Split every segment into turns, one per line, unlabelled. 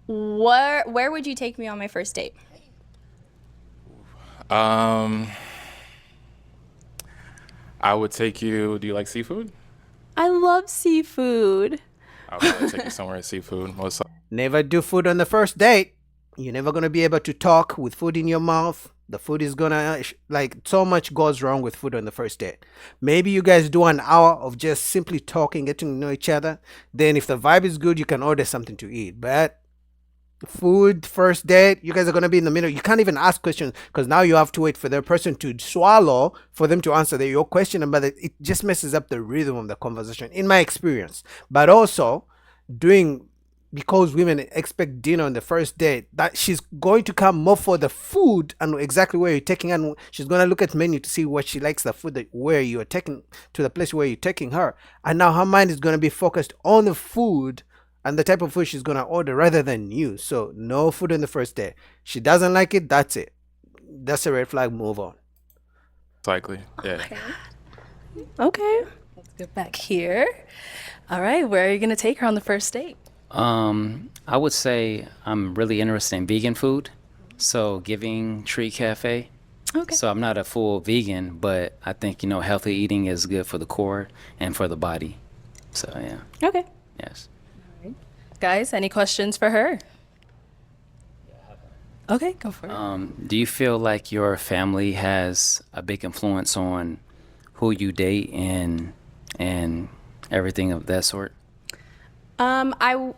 Where would you take me on my first date?
Um, I would take you. Do you like seafood?
I love seafood.
I'll probably take you somewhere at seafood.
Never do food on the first date. You're never gonna be able to talk with food in your mouth. The food is gonna like so much goes wrong with food on the first date. Maybe you guys do an hour of just simply talking, getting to know each other. Then if the vibe is good, you can order something to eat. But food first date, you guys are gonna be in the middle. You can't even ask questions because now you have to wait for the person to swallow for them to answer your question, but it just messes up the rhythm of the conversation in my experience. But also doing, because women expect dinner on the first date, that she's going to come more for the food and exactly where you're taking, and she's going to look at menu to see what she likes, the food that where you're taking to the place where you're taking her, and now her mind is going to be focused on the food and the type of food she's going to order rather than you. So no food on the first day. She doesn't like it, that's it. That's a red flag. Move on.
Likely, yeah.
Okay.
Let's go back here. All right, where are you going to take her on the first date?
I would say I'm really interested in vegan food, so Giving Tree Cafe.
Okay.
So I'm not a full vegan, but I think healthy eating is good for the core and for the body. So yeah,
Okay.
yes.
Guys, any questions for her? Okay, go for it.
Do you feel like your family has a big influence on who you date and everything of that sort?
I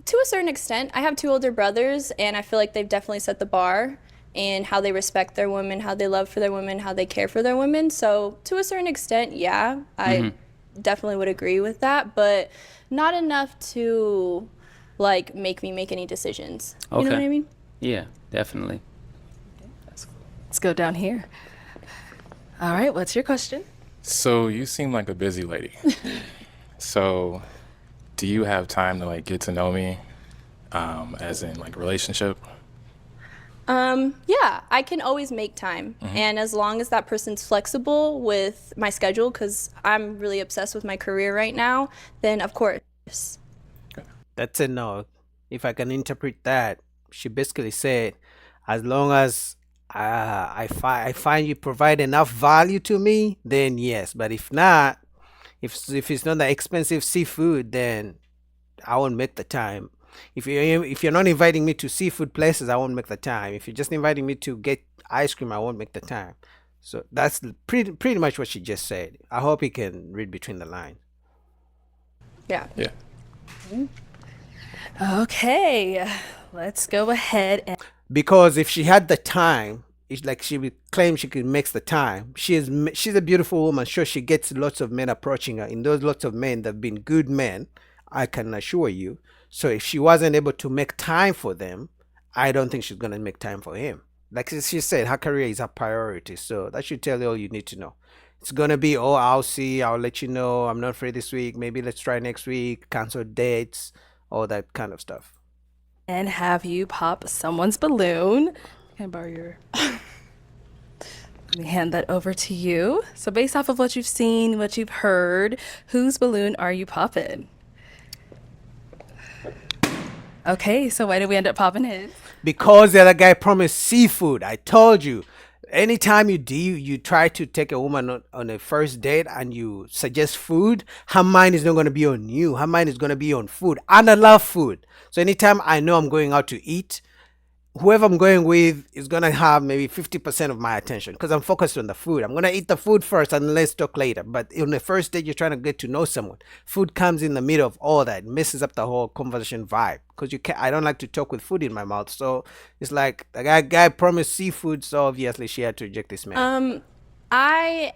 to a certain extent, I have two older brothers, and I feel like they've definitely set the bar in how they respect their women, how they love for their women, how they care for their women. So to a certain extent, yeah, I definitely would agree with that, but not enough to like make me make any decisions. You know what
Okay.
I mean?
Yeah, definitely.
Let's go down here. All right, what's your question?
So you seem like a busy lady. So, do you have time to like get to know me, as in like relationship?
Yeah, I can always make time. And as long as that person's flexible with my schedule, because I'm really obsessed with my career right now, then of course.
That's a no. If I can interpret that, she basically said, as long as I find you provide enough value to me, then yes. But if not, if it's not that expensive seafood, then I won't make the time. If you're not inviting me to seafood places, I won't make the time. If you're just inviting me to get ice cream, I won't make the time. So that's pretty much what she just said. I hope you can read between the lines.
Yeah.
Yeah.
Okay, let's go ahead and
Because if she had the time, it's like she would claim she could make the time. She's a beautiful woman. Sure, she gets lots of men approaching her. In those lots of men, they've been good men, I can assure you. So if she wasn't able to make time for them, I don't think she's gonna make time for him. Like she said, her career is her priority. So that should tell you all you need to know. It's gonna be, oh, I'll see, I'll let you know. I'm not free this week. Maybe let's try next week. Cancel dates, all that kind of stuff.
have you pop someone's balloon. Can I borrow your? Let me hand that over to you. So, based off of what you've seen, what you've heard, whose balloon are you popping? Okay, so why did we end up popping his?
Because the other guy promised seafood. I told you. Anytime you try to take a woman on a first date and you suggest food, her mind is not going to be on you. Her mind is going to be on food. And I love food. So anytime I know I'm going out to eat, whoever I'm going with is gonna have maybe 50% of my attention because I'm focused on the food. I'm gonna eat the food first and let's talk later. But on the first date, you're trying to get to know someone. Food comes in the middle of all that, messes up the whole conversation vibe. Because you can not I don't like to talk with food in my mouth. So it's like the guy promised seafood, so obviously she had to reject this man.
I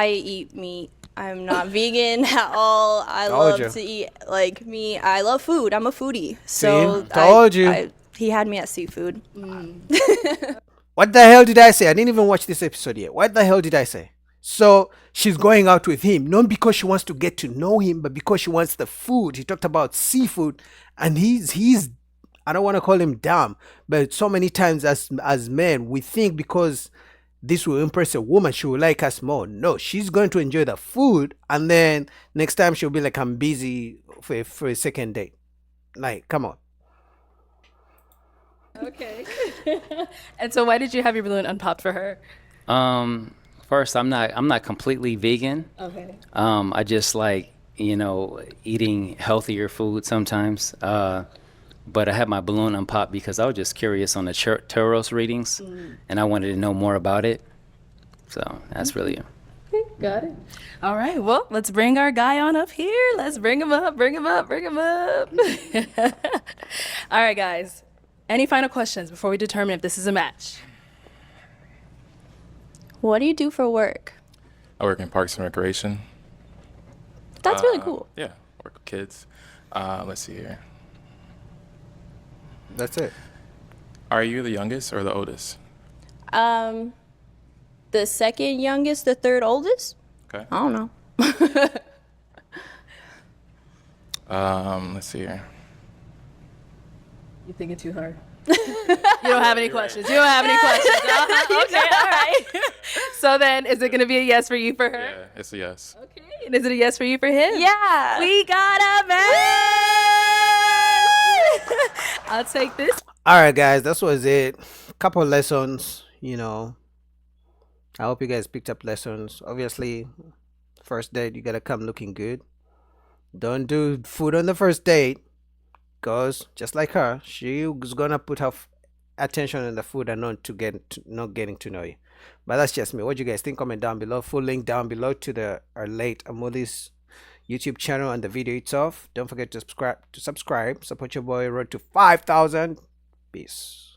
eat meat. I'm not vegan at all. I
Told
love
you.
to eat like me. I love food. I'm a foodie.
See?
So
Told you.
he had me at seafood.
What the hell did I say? I didn't even watch this episode yet. What the hell did I say? So she's going out with him, not because she wants to get to know him, but because she wants the food. He talked about seafood, and he's I don't want to call him dumb, but so many times as men we think because this will impress a woman, she will like us more. No, she's going to enjoy the food, and then next time she'll be like, I'm busy for a second date. Like, come on.
Okay. And so why did you have your balloon unpopped for her?
First, I'm not completely vegan.
Okay.
I just like, eating healthier food sometimes. But I had my balloon unpopped because I was just curious on the Taurus readings, and I wanted to know more about it. So that's really it.
Got it. All right. Well, let's bring our guy on up here. Let's bring him up, bring him up, bring him up. All right, guys. Any final questions before we determine if this is a match?
What do you do for work?
I work in Parks and Recreation.
That's really cool.
Yeah, work with kids. Let's see here.
That's it.
Are you the youngest or the oldest?
The second youngest, the third oldest?
Okay.
I don't know.
Let's see here.
You thinking too hard? You don't have any questions. You don't have any questions. Okay, all right. So then, is it going to be a yes for you for her?
Yeah, it's a yes.
Okay. And is it a yes for you for him?
Yeah.
We got a match! I'll take this.
All right, guys, that was it. Couple of lessons, I hope you guys picked up lessons. Obviously, first date, you gotta come looking good. Don't do food on the first date, cause just like her, she's gonna put her attention on the food and not getting to know you. But that's just me. What do you guys think? Comment down below. Full link down below to our late Amuli's YouTube channel and the video itself. Don't forget to subscribe. Support your boy. Road to 5,000. Peace.